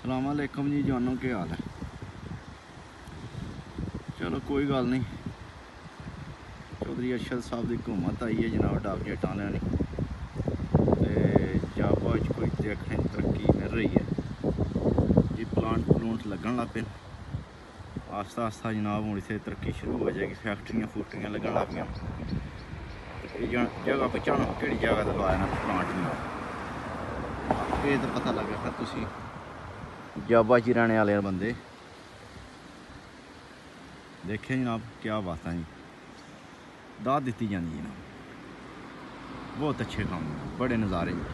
अस्सलामुअलैकुम जी जानो, क्या हाल है? चलो कोई गल नहीं। चौधरी अरशद साहब की हुकूमत आई है जनाब डाक जट्टां लैनी ते जाबा कोई देखने तरक्की मिल रही है जी। प्लांट लगन लग पे आस्ता आस्ता जनाब हूँ इतने तरक्की शुरू हो जाएगी। फैक्ट्रियां लगन लग गई। जगह पहचानो कि जगह तो लाया ना प्लांट जनाब, ये तो पता लगे फिर तुम जाबा च रहने वाले बंदे देखे जनाब। क्या बात है जी, दाद दी जाती जनाब। बहुत अच्छे काम, बड़े नज़ारे जी।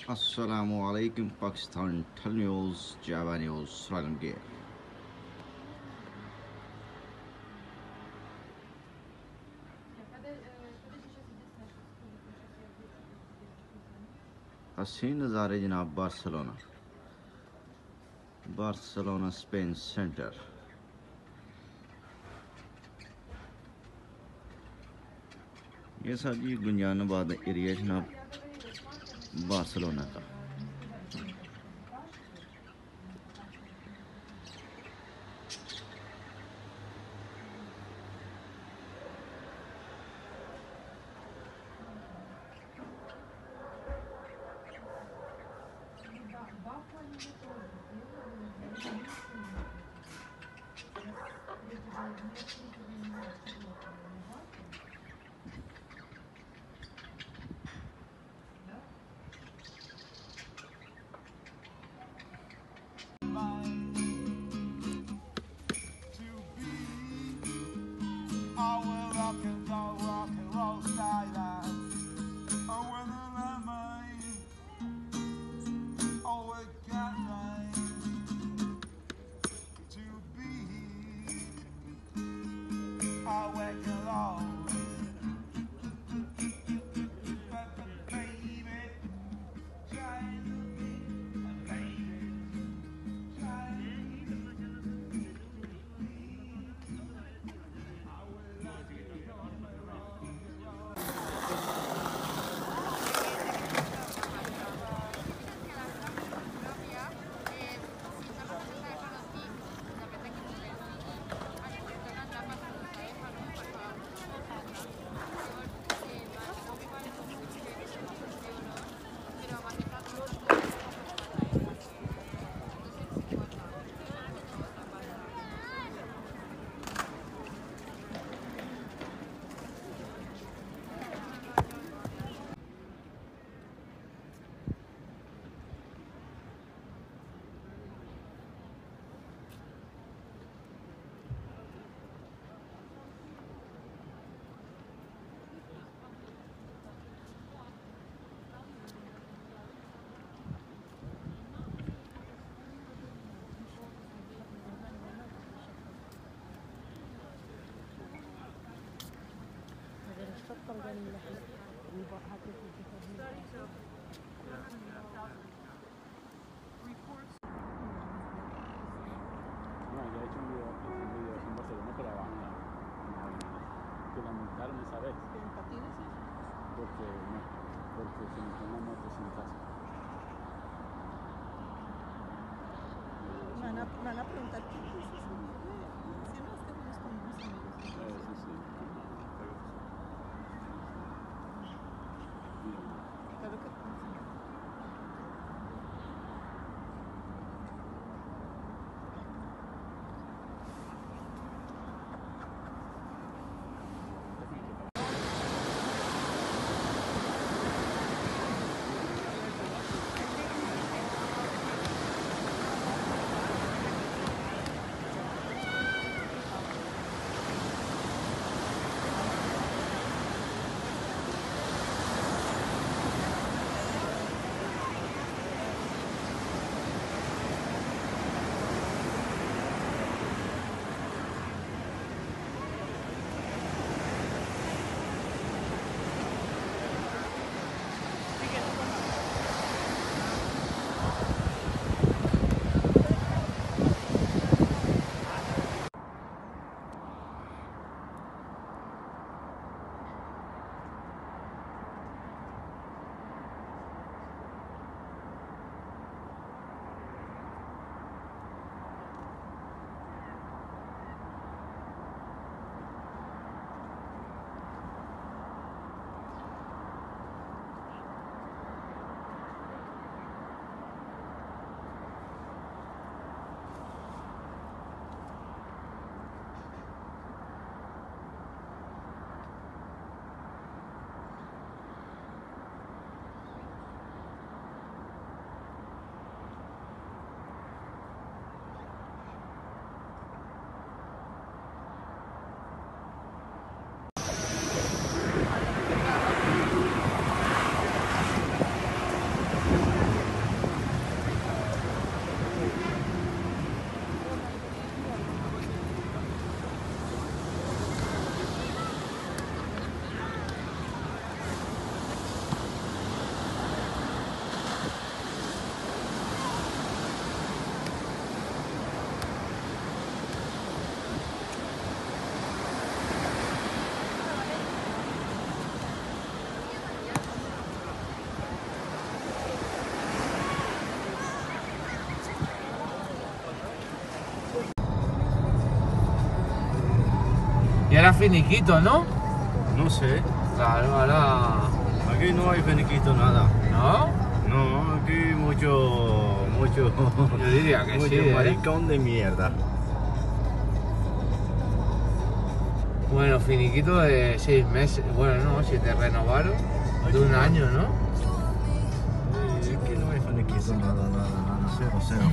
Assalamualaikum Pakistan Tel News Java News Salamgir. हसीन नज़ारे जनाब बार्सिलोना स्पेन सेंटर। ये सारी गुंजानाबाद एरिया जनाब बार्सिलोना का। No, ya he hecho un video en Barcelona, pero abajo, que la multaron esa vez. ¿En patines? Porque se metió en la moto sin casco. Me van a preguntar qué es eso. Si no, es que fuimos con unos amigos. Sí, sí. Claro que sí. era finiquito, ¿no? No sé. Claro, ahora... Aquí no hay finiquito nada. ¿No? No, aquí mucho Yo diría que mucho sí, ¿eh? maricón de mierda. Bueno, finiquito de 6 meses. Bueno, no, si te renovaron, de un año, ¿no? Aquí no hay finiquito, nada, cero, cero.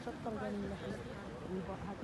الشطة وجنب البقعة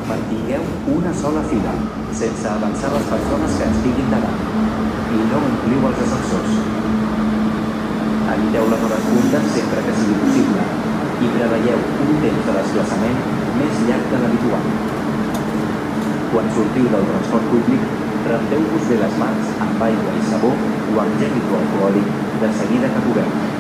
Mantingueu una sola fila, sense avançar les persones que ens vinguin davant, i no ompliu els ascensors. Eviteu les hores puntes sempre que sigui possible i preveieu un temps de desplaçament més llarg de l'habitual. Quan sortiu del transport públic, renteu-vos bé les mans amb aigua i sabó o amb gel hidroalcohòlic de seguida que pugueu.